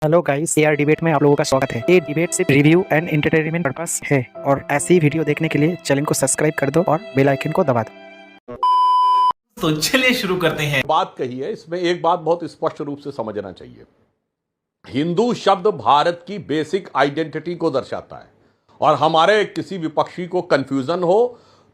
Hello guys, AR debate में आप लोगों का स्वागत है। ये डिबेट सिर्फ रिव्यू एंड एंटरटेनमेंट पर्पस है और ऐसी वीडियो देखने के लिए चैनल को सब्सक्राइब कर दो और बेल आइकन को दबा दो। तो चलिए शुरू करते हैं। बात कही है, इसमें एक बात बहुत स्पष्ट रूप से समझना चाहिए। हिंदू शब्द भारत की बेसिक आइडेंटिटी को दर्शाता है और हमारे किसी विपक्षी को कंफ्यूजन हो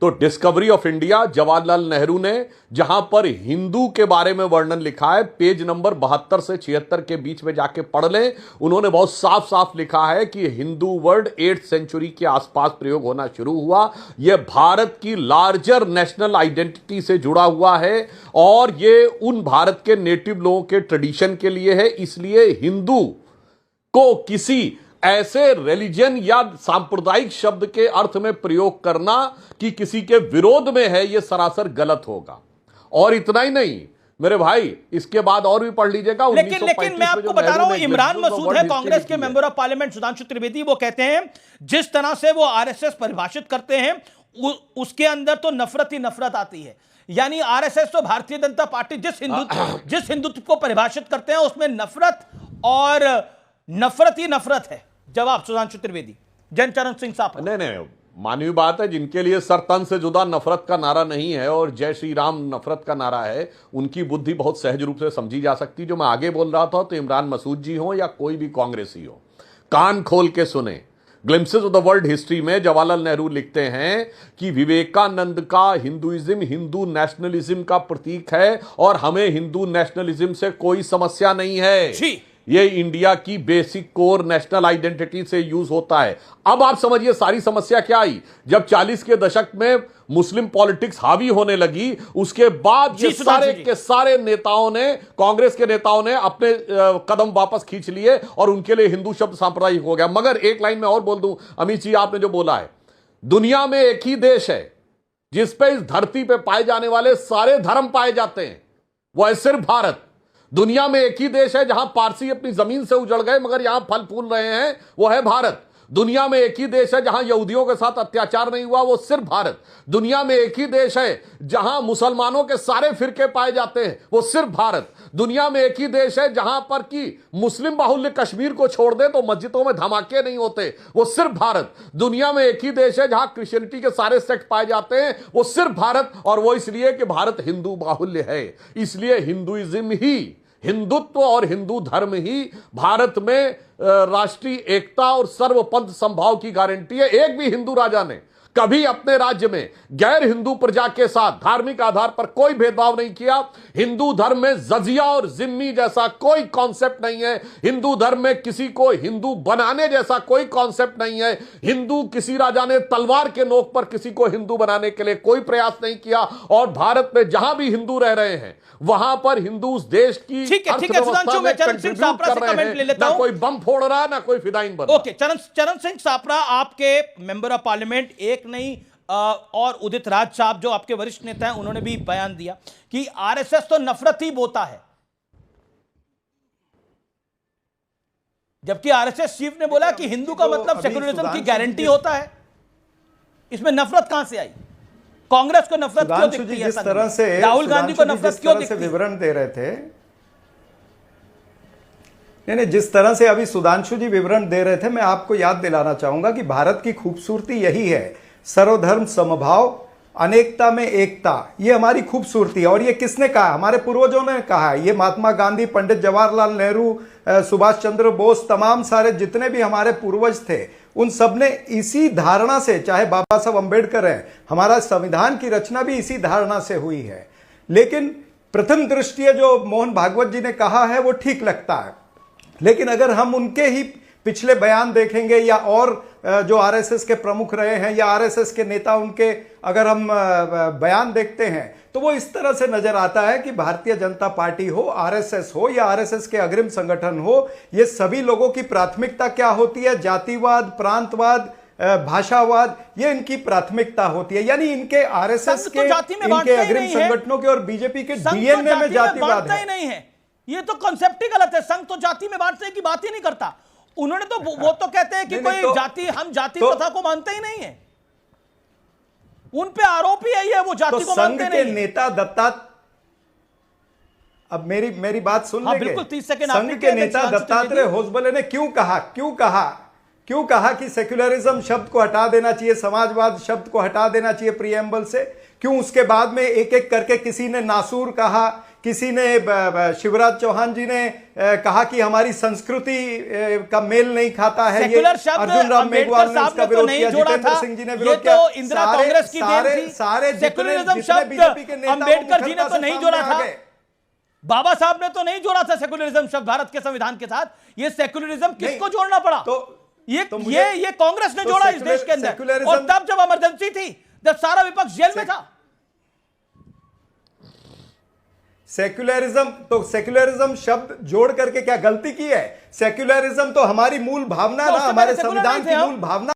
तो discovery of India Jawaharlal Nehru ने जहां पर हिंदू के बारे में वर्णन लिखा है, पेज नंबर 72 से 76 के बीच में जाके पढ़ लें। उन्होंने बहुत साफ साफ लिखा है कि हिंदू वर्ड 8th सेंचुरी के आसपास प्रयोग होना शुरू हुआ। यह भारत की लार्जर नेशनल आइडेंटिटी से जुड़ा हुआ है और यह उन भारत के नेटिव लोगों के ट्रेडिशन के लिए है। इसलिए हिंदू को किसी ऐसे रिलीजन या सांप्रदायिक शब्द के अर्थ में प्रयोग करना कि किसी के विरोध में है, यह सरासर गलत होगा। और इतना ही नहीं मेरे भाई, इसके बाद और भी पढ़ लीजिएगा। लेकिन मैं आपको बता रहा हूं, इमरान मसूद है कांग्रेस के member of parliament Sudhanshu Trivedi, वो कहते हैं जिस तरह से वो आरएसएस परिभाषित करते हैं उसके अंदर तो नफरत ही नफरत आती है। यानी आरएसएस तो भारतीय जनता पार्टी जिस हिंदुत्व को परिभाषित करते हैं उसमें नफरत और नफरत ही नफरत है। जवाब सुधांशु त्रिवेदी, जनचरण सिंह सापरा। नहीं, मानवीय बात है। जिनके लिए सर तन से जुदा नफरत का नारा नहीं है और जय श्री राम नफरत का नारा है, उनकी बुद्धि बहुत सहज रूप से समझी जा सकती। जो मैं आगे बोल रहा था, तो इमरान मसूद जी हो या कोई भी कांग्रेसी हो, कान खोल के सुने। Glimpses of the world history में जवाहरलाल नेहरू लिखते हैं कि विवेकानंद का हिंदुइज्म हिंदू नेशनलिज्म का प्रतीक है और हमें हिंदू नेशनलिज्म से कोई समस्या नहीं है। ये इंडिया की बेसिक कोर नेशनल आइडेंटिटी से यूज होता है। अब आप समझिए सारी समस्या क्या आई। जब 40 के दशक में मुस्लिम पॉलिटिक्स हावी होने लगी, उसके बाद ये सारे के सारे नेताओं ने, कांग्रेस के नेताओं ने अपने कदम वापस खींच लिए और उनके लिए हिंदू शब्द सांप्रदायिक हो गया। मगर एक लाइन में और बोल दूं, अमित जी आपने जो बोला है, दुनिया में एक ही देश है जिस पे इस धरती पे पाए जाने वाले सारे धर्म पाए जाते हैं, वो है सिर्फ भारत। दुनिया में एक ही देश है जहां पारसी अपनी जमीन से उजड़ गए मगर यहां फल फूल रहे हैं, वो है भारत। दुनिया में एक ही देश है जहां यहूदियों के साथ अत्याचार नहीं हुआ, वो सिर्फ भारत। दुनिया में एक ही देश है जहां मुसलमानों के सारे फिरके पाए जाते हैं, वो सिर्फ भारत। दुनिया में एक ही देश है जहां पर कि मुस्लिम बाहुल्य कश्मीर को छोड़ दे तो मस्जिदों में धमाके नहीं होते, वो सिर्फ भारत। दुनिया में एक ही देश है जहां क्रिश्चियनिटी के सारे सेक्ट पाए जाते हैं, वो सिर्फ भारत। और वो इसलिए कि भारत हिंदू बाहुल्य है। इसलिए हिंदुइज्म ही, हिंदुत्व और हिंदू धर्म ही भारत में राष्ट्रीय एकता और सर्वपंथ संभाव की गारंटी है। एक भी हिंदू राजा ने कभी अपने राज्य में गैर हिंदू प्रजा के साथ धार्मिक आधार पर कोई भेदभाव नहीं किया। हिंदू धर्म में जजिया और जिम्मी जैसा कोई कॉन्सेप्ट नहीं है। हिंदू धर्म में किसी को हिंदू बनाने जैसा कोई कॉन्सेप्ट नहीं है। हिंदू किसी राजा ने तलवार के नोक पर किसी को हिंदू बनाने के लिए कोई प्रयास नहीं किया। और भारत में जहां भी हिंदू रह रहे हैं वहां पर हिंदू उस देश की अर्थव्यवस्था में कंट्रीब्यूट कर रहे हैं। ना कोई बम फोड़ रहा है, ना कोई फिदाइन बन रहा। ओके, चरण सिंह सापरा, आपके मेंबर ऑफ पार्लियामेंट एक नहीं और उदित राज साहब जो आपके वरिष्ठ नेता हैं, उन्होंने भी बयान दिया कि आरएसएस तो नफरत ही बोता है, जबकि आरएसएस चीफ ने बोला कि हिंदू का मतलब सेकुलरिज्म की गारंटी होता है। इसमें नफरत कहां से आई? कांग्रेस को नफरत क्यों दिखती है? जिस तरह से राहुल गांधी को नफरत क्यों दिखती है? विवरण दे रहे थे, नहीं, जिस तरह से अभी सुधांशु जी विवरण दे रहे थे, मैं आपको याद दिलाना चाहूंगा कि भारत की खूबसूरती यही है, सर्वधर्म समभाव, अनेकता में एकता। ये हमारी खूबसूरती है। और ये किसने कहा? हमारे पूर्वजों ने कहा। ये महात्मा गांधी, पंडित जवाहरलाल नेहरू, सुभाष चंद्र बोस, तमाम सारे जितने भी हमारे पूर्वज थे, उन सब ने इसी धारणा से, चाहे बाबा साहब अंबेडकर हैं, हमारा संविधान की रचना भी इसी धारणा से हुई है। लेकिन प्रथम दृष्टया जो मोहन भागवत जी ने कहा है वो ठीक लगता है, लेकिन अगर हम उनके ही पिछले बयान देखेंगे या और जो आरएसएस के प्रमुख रहे हैं या आरएसएस के नेता, उनके अगर हम बयान देखते हैं तो वो इस तरह से नजर आता है कि भारतीय जनता पार्टी हो, आरएसएस हो या आरएसएस के अग्रिम संगठन हो, ये सभी लोगों की प्राथमिकता क्या होती है? जातिवाद, प्रांतवाद, भाषावाद, ये इनकी प्राथमिकता होती है। यानी इनके आरएसएस के, इनके अग्रिम संगठनों के और बीजेपी के डीएनए में जातिवाद नहीं है। ये तो कॉन्सेप्ट ही गलत है। संघ तो जाति में बांटने की बात ही नहीं करता। उन्होंने तो वो तो कहते हैं कि कोई जाति, हम जाति प्रथा को मानते ही नहीं है। उन पे आरोप ही है वो जाति को मानते नहीं। संघ के नेता अब मेरी बात सुन हाँ, लेंगे। बिल्कुल, 30 सेकंड संघ आपने के किया, नेता सुधांशु दत्तात्रेय त्रिवेदी। होसबले ने क्यों कहा कि सेक्युलरिज्म शब्द को हटा देना चाहिए, समाजवाद शब्द को हटा देना चाहिए प्रीएम्बल से? क्यों उसके बाद में एक एक करके किसी ने नासूर कहा, किसी ने शिवराज चौहान जी ने कहा कि हमारी संस्कृति का मेल नहीं खाता है, ये अर्जुन राम मेघवाल ने इसका विरोध किया, जितेंद्र सिंह जी ने विरोध किया, तो इंदिरा कांग्रेस की देन थी। सारे सेक्युलरिज्म शब्द अंबेडकर जी ने तो नहीं जोड़ा था, बाबा साहब ने तो नहीं जोड़ा था सेक्युलरिज्म शब्द भारत के संविधान के साथ। ये सेक्युलरिज्म किसको जोड़ना पड़ा? ये कांग्रेस ने जोड़ा इस देश के अंदर, और तब जब इमरजेंसी थी, जब सारा विपक्ष जेल में था। सेक्युलरिज्म शब्द जोड़ करके क्या गलती की है? सेक्युलरिज्म तो हमारी मूल भावना ना, हमारे संविधान की मूल भावना।